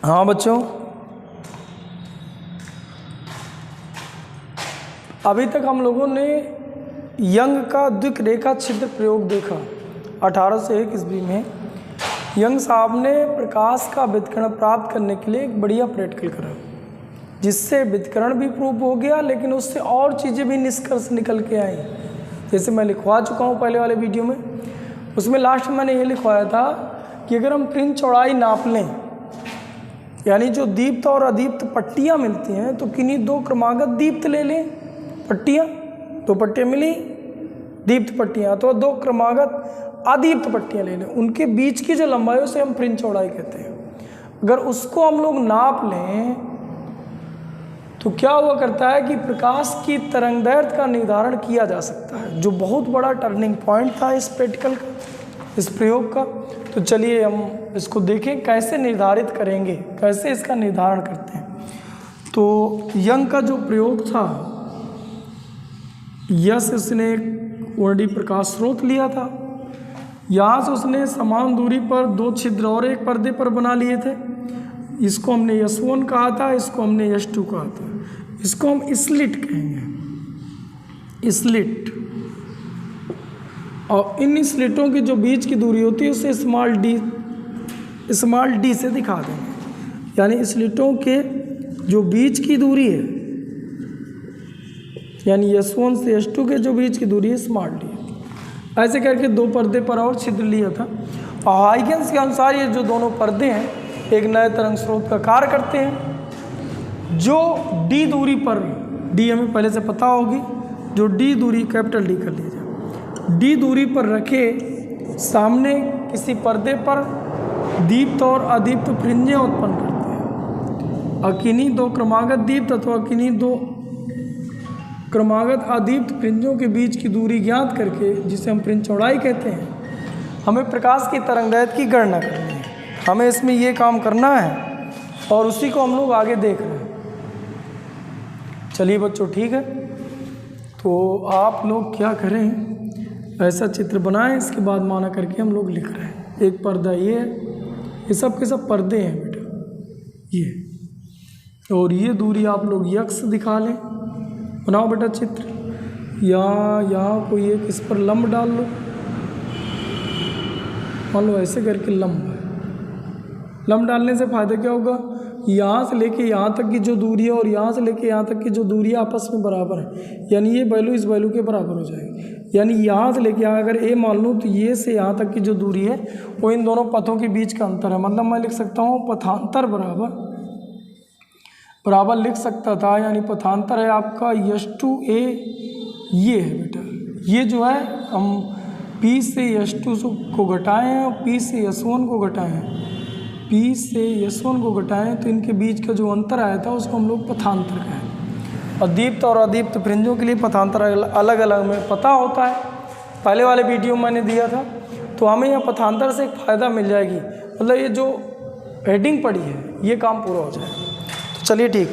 हाँ बच्चों, अभी तक हम लोगों ने यंग का द्विरेखा छिद्र प्रयोग देखा। 1801 ईस्वी में यंग साहब ने प्रकाश का व्युत्करण प्राप्त करने के लिए एक बढ़िया प्रैक्टिकल करा, जिससे व्युत्करण भी प्रूव हो गया, लेकिन उससे और चीज़ें भी निष्कर्ष निकल के आई। जैसे मैं लिखवा चुका हूँ पहले वाले वीडियो में, उसमें लास्ट में मैंने ये लिखवाया था कि अगर हम फ्रिंज चौड़ाई नाप लें, यानी जो दीप्त और अदीप्त पट्टियाँ मिलती हैं, तो किन्हीं दो क्रमागत दीप्त ले लें पट्टियाँ, दो पट्टियाँ मिली दीप्त पट्टियाँ, तो दो क्रमागत अदीप्त पट्टियाँ ले लें, उनके बीच की जो लंबाई उसे हम फ्रिंज चौड़ाई कहते हैं। अगर उसको हम लोग नाप लें तो क्या हुआ करता है कि प्रकाश की तरंगदैर्घ्य का निर्धारण किया जा सकता है, जो बहुत बड़ा टर्निंग पॉइंट था इस प्रैक्टिकल का, इस प्रयोग का। तो चलिए हम इसको देखें कैसे निर्धारित करेंगे, कैसे इसका निर्धारण करते हैं। तो यंग का जो प्रयोग था, यस उसने एक वर्णी प्रकाश स्रोत लिया था, यहाँ से उसने समान दूरी पर दो छिद्र और एक पर्दे पर बना लिए थे। इसको हमने S1 कहा था, इसको हमने S2 कहा था, इसको हम स्लिट कहेंगे, स्लिट। और इन स्लिटों की जो बीच की दूरी होती है उसे स्मॉल डी से दिखा देंगे, यानी स्लिटों के जो बीच की दूरी है, यानी S1 से S2 के जो बीच की दूरी है स्मॉल डी। ऐसे करके दो पर्दे पर और छिद्र लिया था। और हाइगेंस के अनुसार ये जो दोनों पर्दे हैं एक नए तरंग स्रोत का कार्य करते हैं। जो डी दूरी पर, डी हमें पहले से पता होगी, जो डी दूरी कैपिटल डी कर लीजिए, डी दूरी पर रखे सामने किसी पर्दे पर दीप्त और अदीप्त फ्रिंजें उत्पन्न करते हैं। और किन्हीं दो क्रमागत दीप्त अथवा किन्हीं दो क्रमागत अदीप्त फ्रिंजों के बीच की दूरी ज्ञात करके, जिसे हम फ्रिंज चौड़ाई कहते हैं, हमें प्रकाश की तरंगदैर्घ्य की गणना करनी है। हमें इसमें ये काम करना है और उसी को हम लोग आगे देख रहे हैं। चलिए बच्चों ठीक है, तो आप लोग क्या करें, ऐसा चित्र बनाएं, इसके बाद माना करके हम लोग लिख रहे हैं। एक पर्दा ये है, ये सब के सब पर्दे हैं बेटा, ये, और ये दूरी आप लोग यक्स दिखा लें। बनाओ बेटा चित्र, यहाँ कोई एक इस पर लंब डाल लो, मान लो ऐसे करके लंब। लंब डालने से फ़ायदा क्या होगा, यहाँ से लेके यहाँ तक की जो दूरी है और यहाँ से लेके यहाँ तक की जो दूरी है आपस में बराबर है, यानी ये वैल्यू इस वैल्यू के बराबर हो जाएगी। यानी यहाँ से लेके यहाँ अगर ए मान लूँ तो ये से यहाँ तक की जो दूरी है वो इन दोनों पथों के बीच का अंतर है। मतलब मैं लिख सकता हूँ पथांतर बराबर लिख सकता था, यानी पथांतर है आपका S2A, ये है बेटा, ये जो है हम P से S2 को घटाएँ हैं और P से S1 को घटाएँ हैं, P से S1 को घटाएं तो इनके बीच का जो अंतर आया था उसको हम लोग पथांतर कहें। और दीप्त और अदीप्त फ्रिंजों के लिए पथांतर अलग अलग में पता होता है, पहले वाले वीडियो में मैंने दिया था। तो हमें यहाँ पथांतर से एक फ़ायदा मिल जाएगी, मतलब ये जो हेडिंग पड़ी है ये काम पूरा हो जाएगा। तो चलिए ठीक,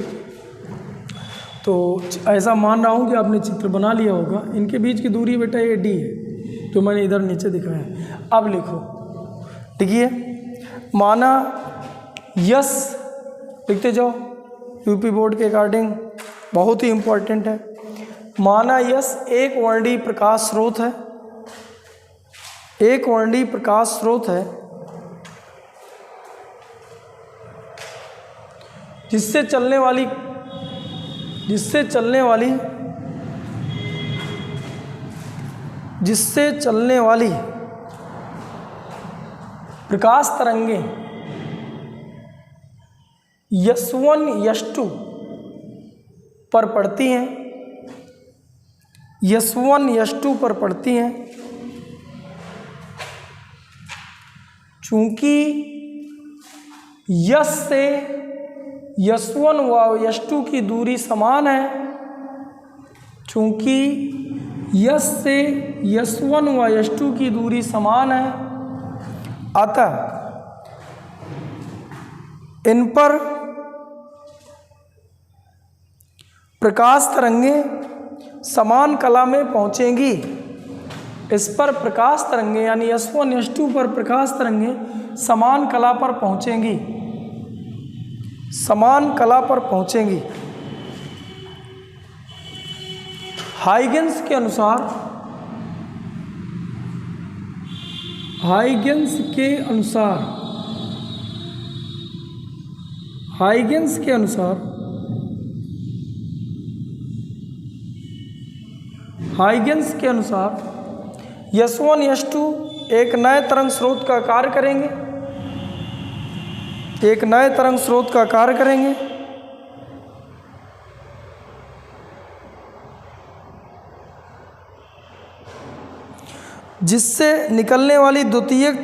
तो ऐसा मान रहा हूँ कि आपने चित्र बना लिया होगा। इनके बीच की दूरी बेटा ये D है, जो मैंने इधर नीचे दिखाया। अब लिखो, लिखिए, माना यस, लिखते जाओ, यूपी बोर्ड के अकॉर्डिंग बहुत ही इम्पोर्टेंट है। माना यस एक वर्णी प्रकाश स्रोत है, एक वर्णी प्रकाश स्रोत है जिससे चलने वाली प्रकाश तरंगें S1 S2 पर पड़ती हैं, S1 S2 पर पड़ती हैं। चूंकि यस से S1 व S2 की दूरी समान है, चूंकि यस से S1 व S2 की दूरी समान है, अतः इन पर प्रकाश तरंगें समान कला में पहुंचेंगी। इस पर प्रकाश तरंगें यानी S1 S2 पर प्रकाश तरंगें समान कला पर पहुंचेंगी। समान कला पर पहुंचेंगी। हाइगेंस के अनुसार हाइगेंस के अनुसार S1 S2 एक नए तरंग स्रोत का कार्य करेंगे, जिससे निकलने वाली द्वितीयक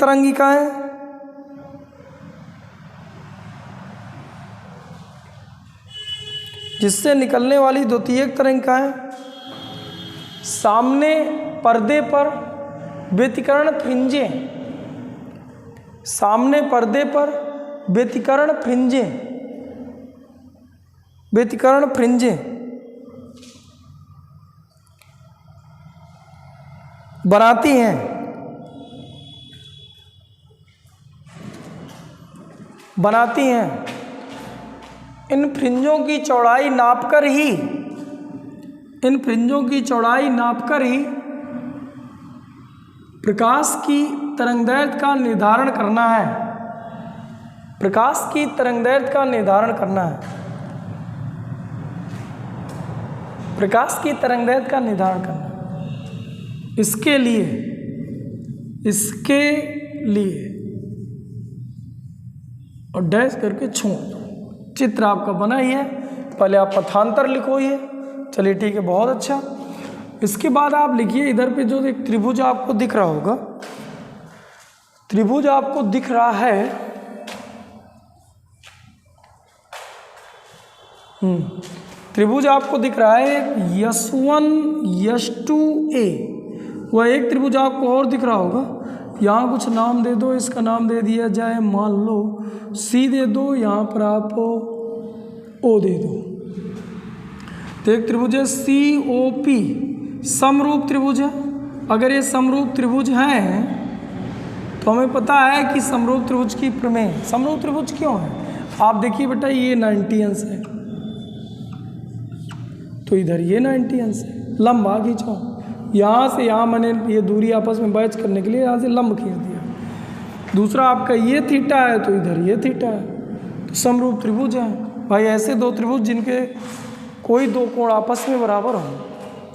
तरंगिकाएं सामने पर्दे पर व्यतिकरण फ्रिंजें बनाती हैं। इन फ्रिंजों की चौड़ाई नापकर ही प्रकाश की तरंगदैर्घ्य का निर्धारण करना है। इसके लिए और डैश करके छोड़ दो। चित्र आपका बना ही है, पहले आप पथांतर लिखो ये। चलिए ठीक है, बहुत अच्छा। इसके बाद आप लिखिए इधर पे जो एक त्रिभुज आपको दिख रहा होगा, त्रिभुज आपको दिख रहा है S1 S2A। वह एक त्रिभुज आपको और दिख रहा होगा, यहाँ कुछ नाम दे दो, इसका नाम दे दिया जाए, मान लो C दे दो, यहाँ पर आप O दे दो। तो एक त्रिभुज है COP, समरूप त्रिभुज है। अगर ये समरूप त्रिभुज है तो हमें पता है कि समरूप त्रिभुज की प्रमेय। समरूप त्रिभुज क्यों है? आप देखिए बेटा, ये 90 अंश है तो इधर ये 90 अंश है। लंब खींचो, यहाँ से यहाँ मैंने ये दूरी आपस में बैच करने के लिए यहाँ से लंब खींच दिया। दूसरा आपका ये थीटा है तो इधर ये थीटा है, तो समरूप त्रिभुज है भाई। ऐसे दो त्रिभुज जिनके कोई दो कोण आपस में बराबर हो,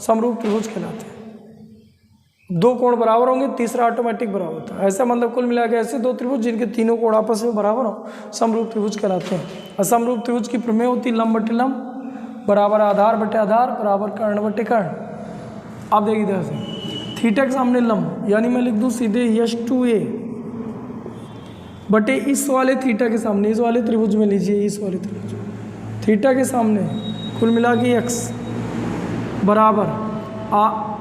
समरूप त्रिभुज कहलाते हैं। दो कोण बराबर होंगे, तीसरा ऑटोमेटिक बराबर होता है। ऐसा मतलब कुल मिला के ऐसे दो त्रिभुज जिनके तीनों कोण आपस में बराबर हो, समरूप त्रिभुज कहलाते हैं। असमरूप त्रिभुज की प्रमेय होती लंब बटे लंब बराबर आधार बटे आधार बराबर कर्ण बटे कर्ण। आप देखिए इधर से थीटा के सामने लंब, यानी मैं लिख दूँ सीधे S2A बटे इस वाले थीटा के सामने, इस वाले त्रिभुज में लीजिए, इस वाले त्रिभुज थीटा के सामने कुल मिला के x बराबर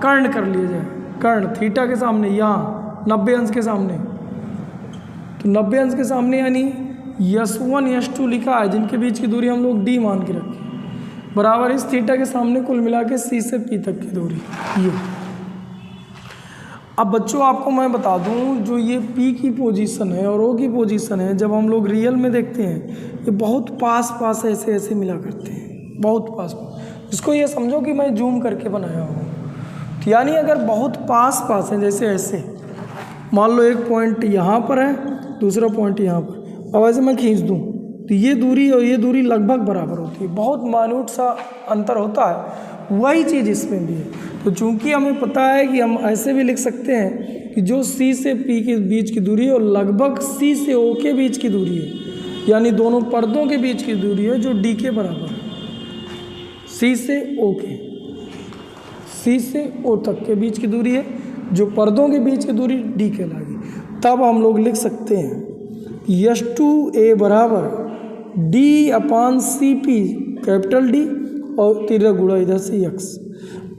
कर्ण कर लिया जाए, कर्ण थीटा के सामने यहाँ 90 अंश के सामने, तो 90 अंश के सामने यानी S1 S2 लिखा है, जिनके बीच की दूरी हम लोग d मान के रखें, बराबर इस थीटा के सामने कुल मिला के C से P तक की दूरी ये। अब बच्चों आपको मैं बता दूं, जो ये P की पोजीशन है और O की पोजीशन है, जब हम लोग रियल में देखते हैं ये बहुत पास ऐसे ऐसे मिला करते हैं, बहुत पास। इसको ये समझो कि मैं जूम करके बनाया हूँ, तो यानी अगर बहुत पास है, जैसे ऐसे मान लो एक पॉइंट यहाँ पर है, दूसरा पॉइंट यहाँ पर, अब ऐसे मैं खींच दूँ तो ये दूरी और ये दूरी लगभग बराबर होती है, बहुत माइन्यूट सा अंतर होता है। वही चीज़ इसमें भी है। तो चूंकि हमें पता है कि हम ऐसे भी लिख सकते हैं कि जो C से P के बीच की दूरी है और लगभग C से O के बीच की दूरी है, यानी दोनों पर्दों के बीच की दूरी है जो D के बराबर है। C से O तक के बीच की दूरी है, जो पर्दों के बीच की दूरी D कहलाएगी। तब हम लोग लिख सकते हैं S2A बराबर D/CP कैपिटल D और तिर्यक गुणा इधर से x।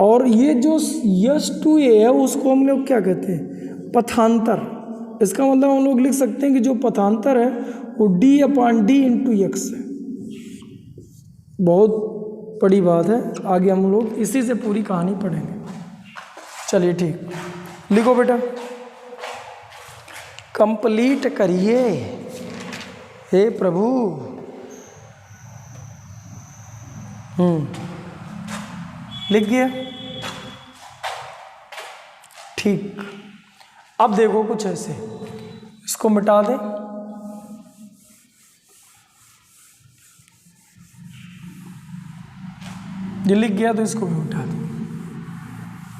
और ये जो S2A है उसको हम लोग क्या कहते हैं? पथांतर। इसका मतलब हम लोग लिख सकते हैं कि जो पथांतर है वो D/D इंटू x है। बहुत बड़ी बात है, आगे हम लोग इसी से पूरी कहानी पढ़ेंगे। चलिए ठीक, लिखो बेटा, कंप्लीट करिए। हे प्रभु लिख गया। ठीक, अब देखो कुछ ऐसे, इसको मिटा दें। ये लिख गया तो इसको भी मिटा दें।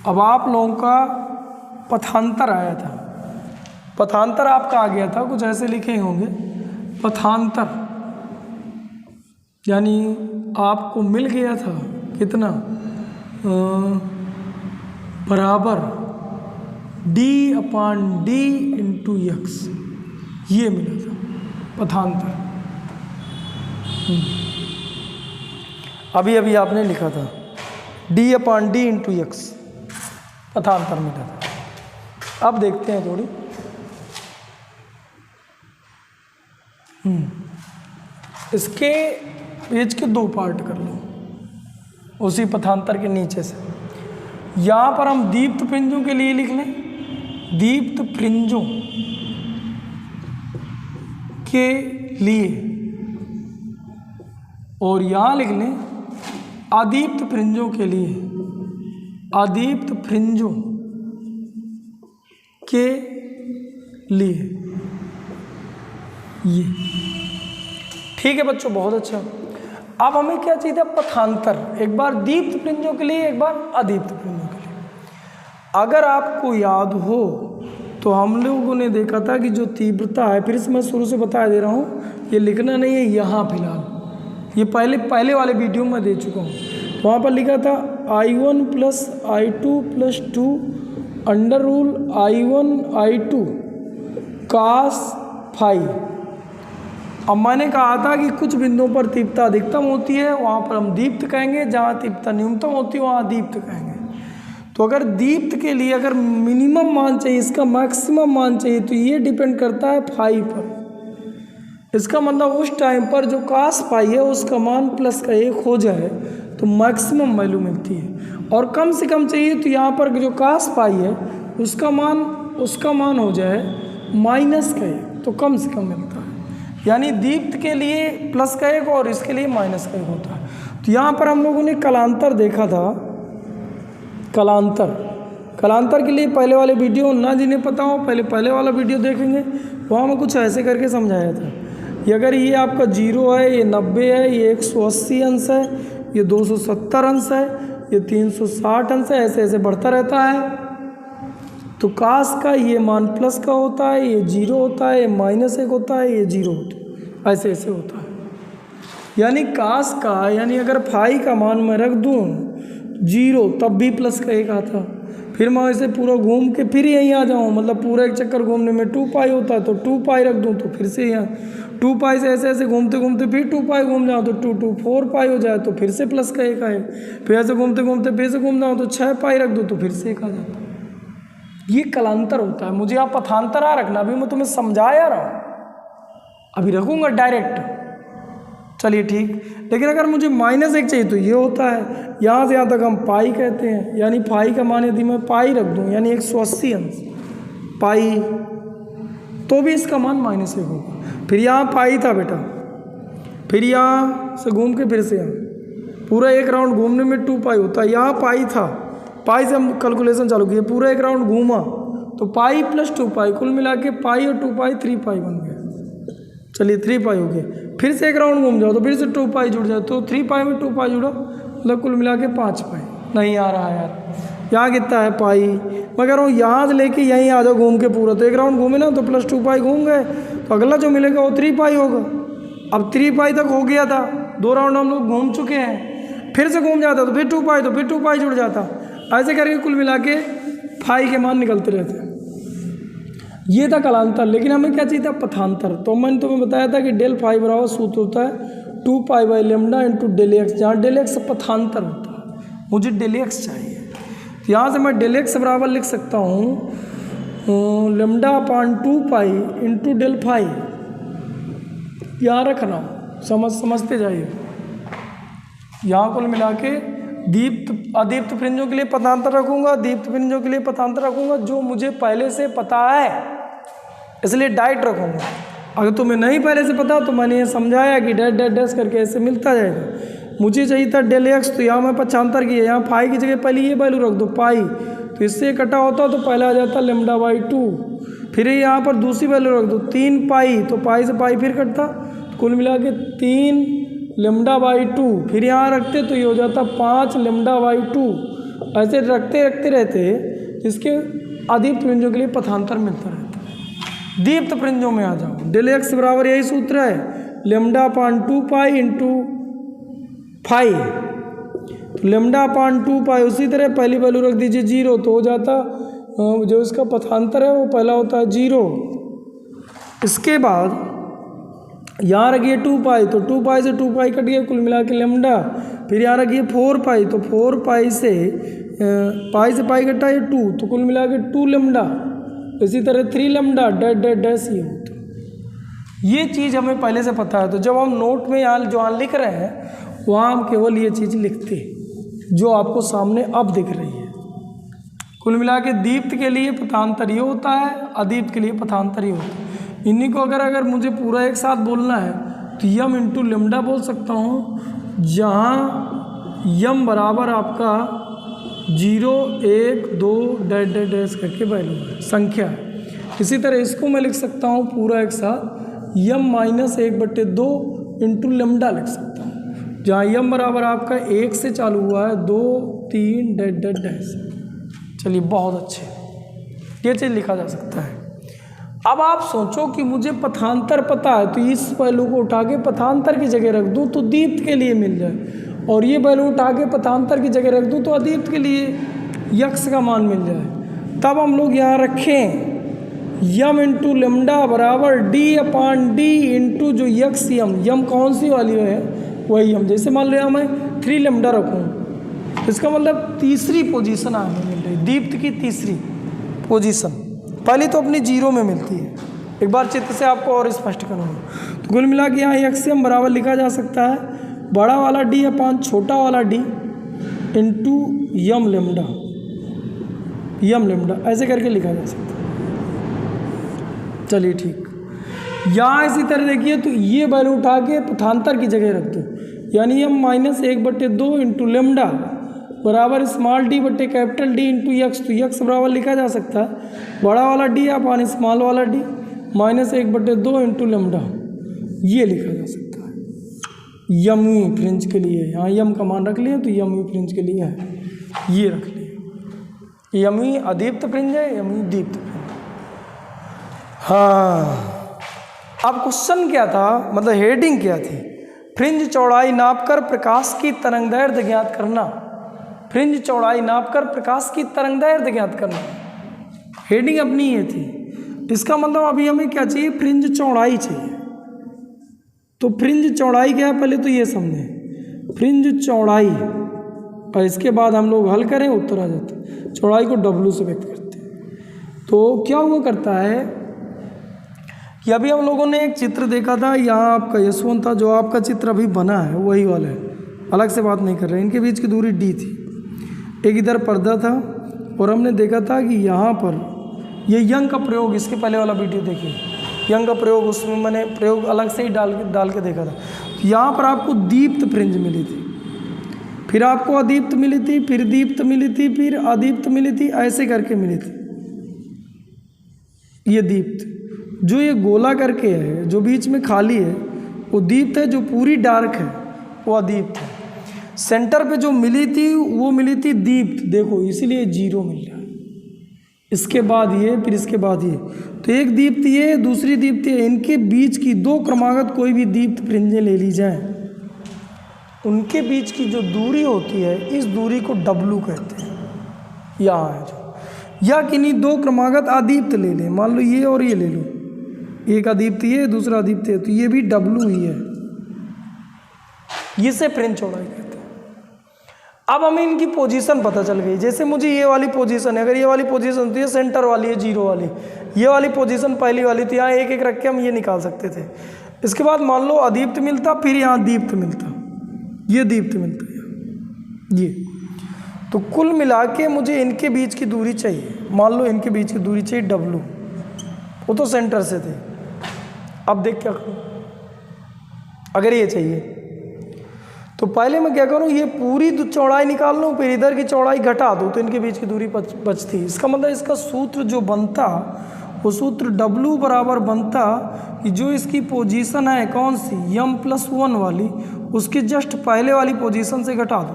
अब आप लोगों का पथांतर आया था, पथांतर आपका आ गया था, कुछ ऐसे लिखे होंगे पथांतर, यानी आपको मिल गया था कितना, बराबर d/d इंटू x, ये मिला था पथांतर। अभी अभी आपने लिखा था d/d इंटू x, पथांतर मिला था। अब देखते हैं थोड़ी, इसके पेज के 2 पार्ट कर लो उसी पथांतर के नीचे से। यहाँ पर हम दीप्त फ्रिंजों के लिए लिख लें, दीप्त फ्रिंजों के लिए, और यहाँ लिख लें अदीप्त फ्रिंजों के लिए, अदीप्त फ्रिंजों के लिए। ये ठीक है बच्चों, बहुत अच्छा। अब हमें क्या चाहिए था, पथांतर, एक बार दीप्त फ्रिंजों के लिए, एक बार अदीप्त फ्रिंजों के लिए। अगर आपको याद हो तो हम लोगों ने देखा था कि जो तीव्रता है, फिर से मैं शुरू से बता दे रहा हूँ, ये लिखना नहीं है यहाँ फिलहाल, ये पहले वाले वीडियो में दे चुका हूँ। तो वहाँ पर लिखा था I1 + I2 + 2 √ I1 I2 cos φ। अब मैंने कहा था कि कुछ बिंदुओं पर तीव्रता अधिकतम होती है, वहाँ पर हम दीप्त कहेंगे, जहाँ तीव्रता न्यूनतम होती है वहाँ दीप्त कहेंगे। तो अगर दीप्त के लिए अगर मिनिमम मान चाहिए, इसका मैक्सिमम मान चाहिए, तो ये डिपेंड करता है फाई पर। इसका मतलब उस टाइम पर जो cos φ है उसका मान +1 हो जाए तो मैक्सिमम वैल्यू मिलती है, और कम से कम चाहिए तो यहाँ पर जो cos φ है उसका मान हो जाए -1, तो कम से कम मिलता है। यानी दीप्त के लिए +1 और इसके लिए -1 होता है। तो यहाँ पर हम लोगों ने कलांतर देखा था, कलांतर के लिए पहले वाले वीडियो ना जिन्हें पता हो पहले वाला वीडियो देखेंगे, वहाँ में कुछ ऐसे करके समझाया था। ये अगर ये आपका 0 है, ये 90 है, ये 180 अंश है, ये 270 अंश है, ये 360 अंश है, ऐसे ऐसे बढ़ता रहता है। तो cos का ये मान प्लस का होता है, ये 0 होता है, ये -1 होता है, ये 0 होता है, ऐसे ऐसे होता है। यानी cos का, यानी अगर फाई का मान मैं रख दूँ 0 तब भी +1 आता, फिर मैं इसे पूरा घूम के फिर यहीं आ जाऊँ, मतलब पूरा एक चक्कर घूमने में 2π होता है, तो 2π रख दूँ तो फिर से यहाँ 2π से ऐसे ऐसे घूमते घूमते फिर 2π घूम जाऊँ तो 4π हो जाए, तो फिर से +1 आए, फिर ऐसे घूमते घूमते फिर से घूम जाऊँ तो 6π रख दूँ तो फिर से 1 आ जाता है। ये कलांतर होता है। मुझे आप पथांतर रखना, अभी मैं तुम्हें समझाया रहा हूँ, अभी रखूँगा डायरेक्ट, चलिए ठीक। लेकिन अगर मुझे -1 चाहिए तो ये होता है, यहाँ से यहाँ तक हम पाई कहते हैं, यानी पाई का मान यदि मैं पाई रख दूँ यानी 180 अंश पाई, तो भी इसका मान -1 होगा। फिर यहाँ पाई था बेटा, फिर यहाँ से घूम के फिर से यहाँ पूरा एक राउंड घूमने में 2π होता है, यहाँ पाई था, पाई से हम कैलकुलेशन चालू किए, पूरा एक राउंड घूमा तो पाई + 2π, कुल मिला के पाई और 2π 3π बन गया। चलिए 3π हो गया, फिर से एक राउंड घूम जाओ तो फिर से 2π जुड़ जाए, तो 3π में 2π जुड़ा, मतलब कुल मिला के 5π। नहीं आ रहा है यार, यहाँ कितना है पाई, मैं कह रहा हूँ यहाँ से लेके यहीं आ जाओ घूम के पूरा, तो एक राउंड घूमे ना तो +2π घूम गए, तो अगला जो मिलेगा वो 3π होगा। अब 3π तक हो गया था, 2 राउंड हम लोग घूम चुके हैं, फिर से घूम जाता तो फिर 2π, तो फिर 2π जुड़ जाता, ऐसे करके कुल मिला के फाई के मान निकलते रहते हैं। ये था कलांतर। लेकिन हमें क्या चाहिए था, पथांतर। तो मैंने तुम्हें बताया था कि डेल फाई बराबर सूत्र होता है 2π/λ इंटू डेल x, जहाँ डेल x पथांतर होता है, मुझे डेल x चाहिए। तो यहाँ से मैं डेल x बराबर लिख सकता हूँ λ/2π इंटू डेल फाई। यहाँ रखना, समझते जाइए। यहाँ कुल मिला के दीप्त अदीप्त फ्रिंजों के लिए पथांतर रखूँगा, दीप्त फ्रिंजों के लिए पथांतर रखूँगा, जो मुझे पहले से पता है इसलिए डाइट रखूँगा। अगर तुम्हें नहीं पहले से पता तो मैंने ये समझाया कि डैश डैश डैश करके ऐसे मिलता जाएगा। मुझे चाहिए था डेल एक्स, तो यहाँ मैं पक्षांतर किया, यहाँ पाई की जगह पहले ये वैल्यू रख दो पाई, तो इससे कटा होता तो पहले आ जाता लेमडा बाई 2। फिर यहाँ पर दूसरी वैल्यू रख दो 3 पाई, तो पाई से पाई फिर कटता, कुल मिला के 3 लेमडा बाई 2। फिर यहाँ रखते तो ये हो जाता 5 लेमडा बाई 2। ऐसे रखते रखते रहते इसके अदीप्त प्रिंजों के लिए पथांतर मिलता रहता है। दीप्त प्रिंजों में आ जाओ, डेल एक्स बराबर यही सूत्र है, लेमडा अपान 2 पाई इंटू फाई, तो लेमडा अपान 2 पाई। उसी तरह पहली वैल्यू रख दीजिए 0, तो हो जाता जो इसका पथांतर है वो पहला होता है 0। इसके बाद यहाँ रखिए 2 पाई, तो 2 पाई से 2 पाई कट गया, कुल मिला के लेमडा। फिर यहाँ रखिए 4 पाई, तो 4 पाई से पाई कटा है 2, तो कुल मिला के 2 लेमडा। इसी तरह 3 लेमडा डैश डैश डैश ये होता है। ये चीज़ हमें पहले से पता है, तो जब हम नोट में यहाँ लिख रहे हैं वहाँ हम केवल ये चीज़ लिखते हैं जो आपको सामने अब दिख रही है। कुल मिला के दीप्त के लिए पथांतर ये होता है, अदीप्त के लिए पथांतर ये होता है। इन्हीं को अगर मुझे पूरा एक साथ बोलना है तो यम इंटू लेमडा बोल सकता हूँ, जहाँ यम बराबर आपका 0 1 2 डैश डैश डैश करके वैल्यू है, संख्या है। इसी तरह इसको मैं लिख सकता हूँ पूरा एक साथ, यम माइनस 1/2 इंटू लेमडा लिख सकता हूँ, जहाँ यम बराबर आपका 1 से चालू हुआ है 2 3 डैश डैश डैश। चलिए बहुत अच्छे, ये चीज़ लिखा जा सकता है। अब आप सोचो कि मुझे पथांतर पता है, तो इस वैल्यू को उठा के पथांतर की जगह रख दूं तो दीप्त के लिए मिल जाए, और ये वैल्यू उठा के पथांतर की जगह रख दूं तो अदीप्त के लिए यक्स का मान मिल जाए। तब हम लोग यहाँ रखें यम इंटू लेमडा बराबर डी अपान डी इंटू जो यक्स यम कौन सी वाली है वही यम। जैसे मान लिया मैं 3 लेमडा रखूँ, इसका मतलब तीसरी पोजीशन हमें मिल रही, दीप्त की तीसरी पोजीशन। पहली तो अपनी 0 में मिलती है, एक बार चित्र से आपको और स्पष्ट करूँगा। तो कुल मिला के यहाँ एक्सियम बराबर लिखा जा सकता है बड़ा वाला डी अपान छोटा वाला डी इंटू यम लेमडा, ऐसे करके लिखा जा सकता है। चलिए ठीक, यहाँ इसी तरह देखिए तो ये वैल्यू उठा के पथांतर की जगह रख दो, यानी यम माइनस 1/2 इंटू लेमडा बराबर स्मॉल डी बटे कैपिटल डी इंटू यक्स। तो यक्स बराबर लिखा जा सकता है बड़ा वाला डी अपान स्मॉल वाला डी माइनस 1/2 इंटू लेमडा, ये लिखा जा सकता है यमी फ्रिंज के लिए। यहाँ यम का मान रख लिया तो यमी फ्रिंज के लिए है, ये रख लिया। यमी अदीप्त फ्रिंज है, यमी दीप्त फ्रिंज। हाँ, अब क्वेश्चन क्या था, मतलब हेडिंग क्या थी, फ्रिंज चौड़ाई नापकर प्रकाश की तरंगदैर्घ्य ज्ञात करना। फ्रिंज चौड़ाई नापकर प्रकाश की तरंगदैर्घ्य ज्ञात करना, हेडिंग अपनी ये थी। इसका मतलब अभी हमें क्या चाहिए, फ्रिंज चौड़ाई चाहिए। तो फ्रिंज चौड़ाई क्या है पहले तो ये समझें, फ्रिंज चौड़ाई, और इसके बाद हम लोग हल करें उत्तर आ जाता है। चौड़ाई को W से व्यक्त करते हैं। तो क्या हुआ करता है कि अभी हम लोगों ने एक चित्र देखा था, यहाँ आपका यशवंत था, जो आपका चित्र अभी बना है वही वाला है, अलग से बात नहीं कर रहे। इनके बीच की दूरी D थी, एक इधर पर्दा था, और हमने देखा था कि यहाँ पर ये यंग का प्रयोग, इसके पहले वाला वीडियो देखिए, यंग का प्रयोग, उसमें मैंने प्रयोग अलग से ही डाल के देखा था। तो यहाँ पर आपको दीप्त फ्रिंज मिली थी, फिर आपको अदीप्त मिली थी, फिर दीप्त मिली थी, फिर अदीप्त मिली थी, ऐसे करके मिली थी। ये दीप्त जो ये गोला करके है, जो बीच में खाली है वो दीप्त है, जो पूरी डार्क है वो अदीप्त है। सेंटर पे जो मिली थी वो मिली थी दीप्त, देखो इसीलिए 0 मिल रहा है। इसके बाद ये, फिर इसके बाद ये, तो एक दीप्त ये, दूसरी दीप्त ये, इनके बीच की 2 क्रमागत कोई भी दीप्त फ्रिंजें ले ली जाएं, उनके बीच की जो दूरी होती है इस दूरी को W कहते हैं। यहाँ है जो, या किन्हीं 2 क्रमागत अदीप्त ले लें, मान लो ये और ये ले लो, एक अदीप्त ये, दूसरा अदीप्त है, तो ये भी W ही है, इसे फ्रिंज चौड़ाई कहते हैं। अब हमें इनकी पोजीशन पता चल गई। जैसे मुझे ये वाली पोजीशन है, अगर ये वाली पोजीशन तो ये सेंटर वाली है 0 वाली, ये वाली पोजीशन पहली वाली, तो यहाँ एक एक रख के हम ये निकाल सकते थे। इसके बाद मान लो अदीप्त मिलता, फिर यहाँ दीप्त मिलता, ये दीप्त मिलता है ये। तो कुल मिला के मुझे इनके बीच की दूरी चाहिए, मान लो इनके बीच की दूरी चाहिए W, वो तो सेंटर से थे। अब देख क्या करूँ, अगर ये चाहिए तो पहले मैं क्या करूँ, ये पूरी चौड़ाई निकाल लूँ, फिर इधर की चौड़ाई घटा दूँ तो इनके बीच की दूरी बचती। इसका मतलब इसका सूत्र जो बनता वो सूत्र W बराबर बनता कि जो इसकी पोजीशन है कौन सी m+1 वाली, उसकी जस्ट पहले वाली पोजीशन से घटा दो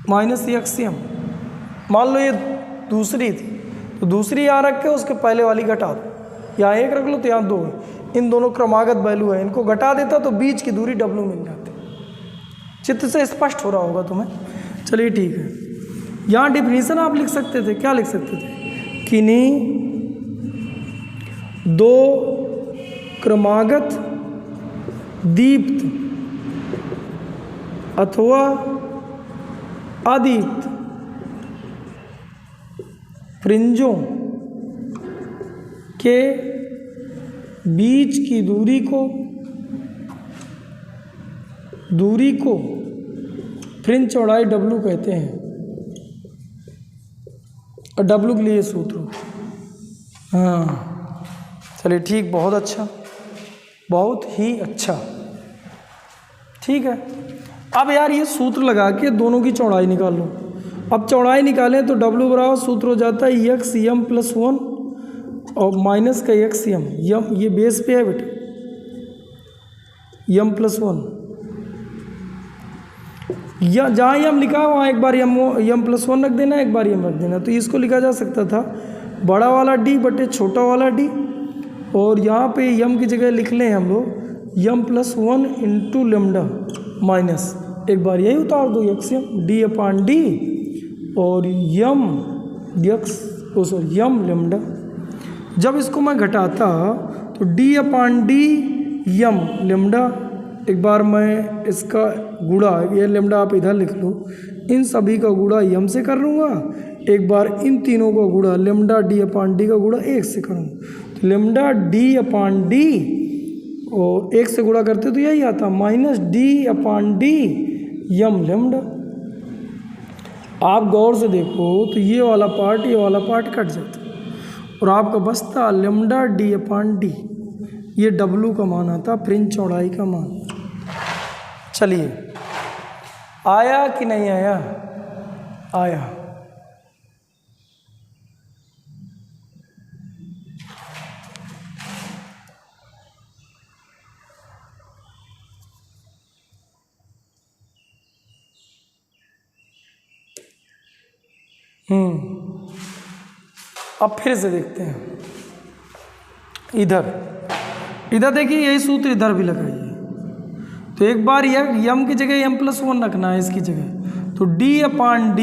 -xm। मान लो ये दूसरी थी तो दूसरी यहाँ रख के उसके पहले वाली घटा दो, यहाँ 1 रख लो तो यहाँ 2 है। इन दोनों क्रमागत वैल्यू है, इनको घटा देता तो बीच की दूरी W मिल जाती। चित्र से स्पष्ट हो रहा होगा तुम्हें। चलिए ठीक है, यहाँ डिफिनीशन आप लिख सकते थे, क्या लिख सकते थे, किन्हीं दो क्रमागत दीप्त अथवा अदीप्त फ्रिंजों के बीच की दूरी को फ्रिंज चौड़ाई W कहते हैं। और W के लिए सूत्र, हाँ चलिए ठीक, बहुत अच्छा, बहुत ही अच्छा, ठीक है। अब यार ये सूत्र लगा के दोनों की चौड़ाई निकाल लो। अब चौड़ाई निकालें तो W बराबर सूत्र हो जाता है xm+1 और माइनस का xm, यम ये बेस पे है बेटा, m+1 या जहाँ यम लिखा है वहाँ एक बार m+1 रख देना, एक बार यम रख देना। तो इसको लिखा जा सकता था बड़ा वाला d बटे छोटा वाला d, और यहाँ पे यम की जगह लिख लें हम लोग m+1 इंटू लेमडा माइनस, एक बार यही उतार दो xm d/d और यम लेमडा। जब इसको मैं घटाता तो d/d यम लेमडा, एक बार मैं इसका गुणा, ये लेमडा आप इधर लिख लो, इन सभी का गुणा यम से कर लूँगा, एक बार इन तीनों का गुणा लेमडा d/d का गुणा 1 से करूँगा। तो लेमडा d/d और 1 से गुणा करते तो यही आता -d/d यम लेमडा। आप गौर से देखो तो ये वाला पार्ट कट जाता और आपका बचता लेमडा d/d, ये W का मान आता, फ्रिंज चौड़ाई का मान। चलिए आया कि नहीं आया, आया। अब फिर से देखते हैं, इधर देखिए यही सूत्र इधर भी लगाइए। तो एक बार यम की जगह m+1 रखना है इसकी जगह, तो d/d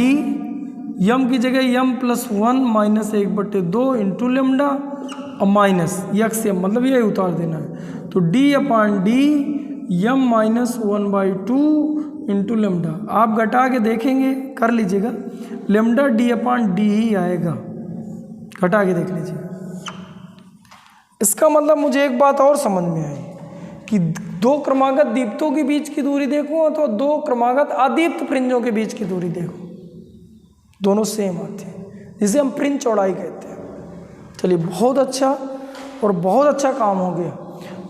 यम की जगह m+1 -1/2 इंटू लेमडा और माइनस xm, मतलब यही उतार देना है। तो d/d यम -1/2 इंटू लेमडा। आप घटा के देखेंगे, कर लीजिएगा, लेमडा d/d ही आएगा, घटा के देख लीजिए। इसका मतलब मुझे एक बात और समझ में आई कि दो क्रमागत दीप्तों के बीच की दूरी देखूँ तो दो क्रमागत अदीप्त फ्रिंजों के बीच की दूरी देखो, दोनों सेम आती है, जिसे हम फ्रिंज चौड़ाई कहते हैं। चलिए बहुत अच्छा, और बहुत अच्छा काम हो गया।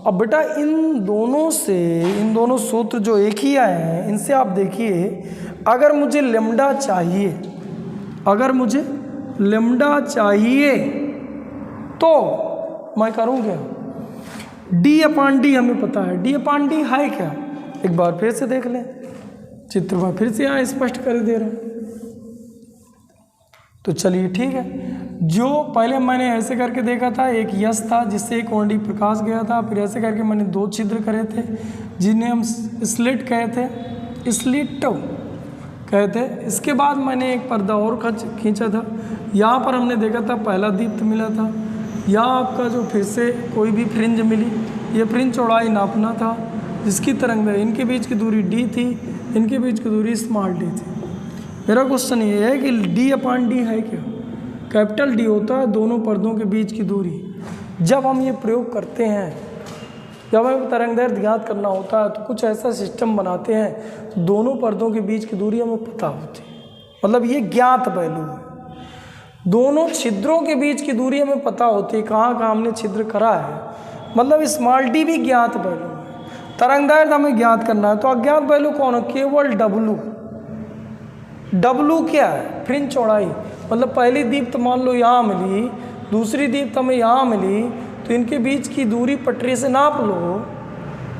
अब बेटा इन दोनों सूत्र जो एक ही आए हैं, इनसे आप देखिए, अगर मुझे लेमडा चाहिए तो मैं करूँ क्या, d/d हमें पता है, d/d है क्या, एक बार फिर से देख लें, चित्र में फिर से यहाँ स्पष्ट कर दे रहा हूँ। तो चलिए ठीक है, जो पहले मैंने ऐसे करके देखा था, एक यश था जिससे एक ओंडी प्रकाश गया था, फिर ऐसे करके मैंने 2 छिद्र करे थे जिन्हें हम स्लिट कहे थे। इसके बाद मैंने एक पर्दा और खींचा था, यहाँ पर हमने देखा था पहला दीप्त मिला था, यहाँ आपका जो फिर से कोई भी फ्रिंज मिली, ये फ्रिंज चौड़ाई नापना था, जिसकी तरंगदैर्घ्य, इनके बीच की दूरी d थी, इनके बीच की दूरी स्मॉल d थी। मेरा क्वेश्चन ये है कि d/d है क्या, कैपिटल D होता है दोनों पर्दों के बीच की दूरी। जब हम ये प्रयोग करते हैं, जब हमें तरंगदैर्घ्य ज्ञात करना होता है, तो कुछ ऐसा सिस्टम बनाते हैं तो दोनों पर्दों के बीच की दूरी हमें पता होती है, मतलब ये ज्ञात वैल्यू है। दोनों छिद्रों के बीच की दूरी हमें पता होती है, कहाँ कहाँ हमने छिद्र करा है, मतलब स्मॉल d भी ज्ञात वैल्यू है। तरंग दैर्ध्य हमें ज्ञात करना है, तो अज्ञात वैल्यू कौन है? केवल डब्लू। डब्लू क्या है? फ्रिंज चौड़ाई। मतलब पहली दीप्त मान लो यहाँ मिली, दूसरी दीप्त हमें यहाँ मिली, तो इनके बीच की दूरी पटरी से नाप लो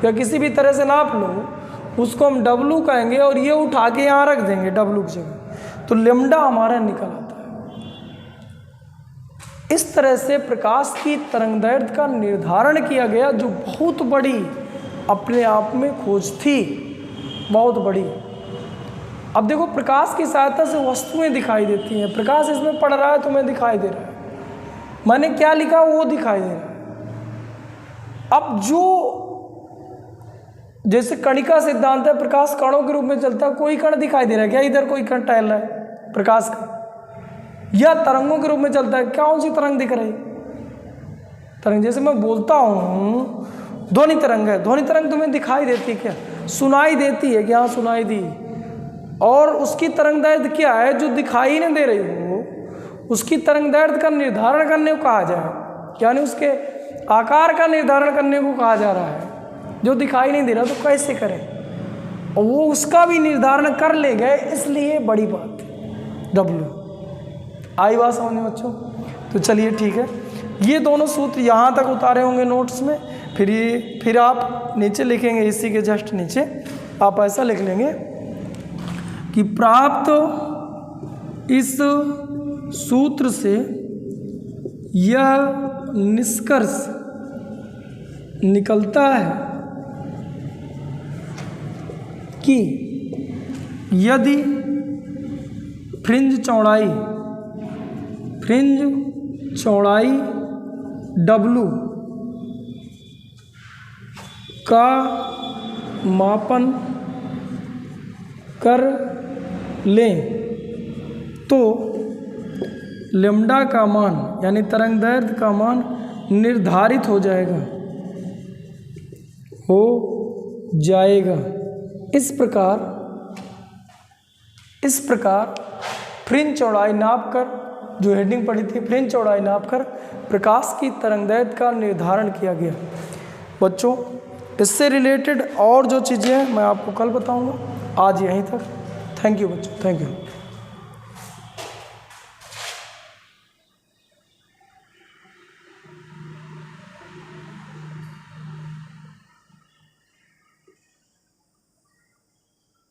या किसी भी तरह से नाप लो, उसको हम डब्लू कहेंगे और ये उठा के यहाँ रख देंगे डब्लू की जगह, तो लेमडा हमारा निकल आता है। इस तरह से प्रकाश की तरंगदैर्ध्य का निर्धारण किया गया, जो बहुत बड़ी अपने आप में खोज थी, बहुत बड़ी। अब देखो, प्रकाश की सहायता से वस्तुएं दिखाई देती हैं। प्रकाश इसमें पड़ रहा है, तुम्हें दिखाई दे रहा है, मैंने क्या लिखा वो दिखाई दे रहा है। अब जो जैसे कणिका सिद्धांत है, प्रकाश कणों के रूप में चलता है, कोई कण दिखाई दे रहा है क्या? इधर कोई कण टहल रहा है प्रकाश का, या तरंगों के रूप में चलता है, कौन सी तरंग दिख रही? तरंग। जैसे मैं बोलता हूँ ध्वनि तरंग है, ध्वनि तरंग तुम्हें दिखाई देती है क्या? सुनाई देती है क्या? सुनाई दी। और उसकी तरंगदैर्ध्य क्या है? जो दिखाई नहीं दे रही हो उसकी तरंगदैर्ध्य का निर्धारण करने को कहा जाए, यानी उसके आकार का निर्धारण करने को कहा जा रहा है। जो दिखाई नहीं दे रहा तो कैसे करें? और वो उसका भी निर्धारण कर ले गए, इसलिए बड़ी बात डब्लू। आई बात समझ में बच्चों? तो चलिए ठीक है, ये दोनों सूत्र यहाँ तक उतारे होंगे नोट्स में। फिर आप नीचे लिखेंगे, इसी के जस्ट नीचे आप ऐसा लिख लेंगे कि प्राप्त इस सूत्र से यह निष्कर्ष निकलता है कि यदि फ्रिंज चौड़ाई डब्लू का मापन कर लें तो लेम्डा का मान, यानी तरंगदैर्ध्य का मान निर्धारित हो जाएगा। इस प्रकार फ्रिंज चौड़ाई नापकर, जो हेडिंग पड़ी थी, फ्रिंज चौड़ाई नापकर प्रकाश की तरंगदैर्ध्य का निर्धारण किया गया। बच्चों, इससे रिलेटेड और जो चीज़ें हैं मैं आपको कल बताऊंगा। आज यहीं तक। थैंक यू बच्चों, थैंक यू।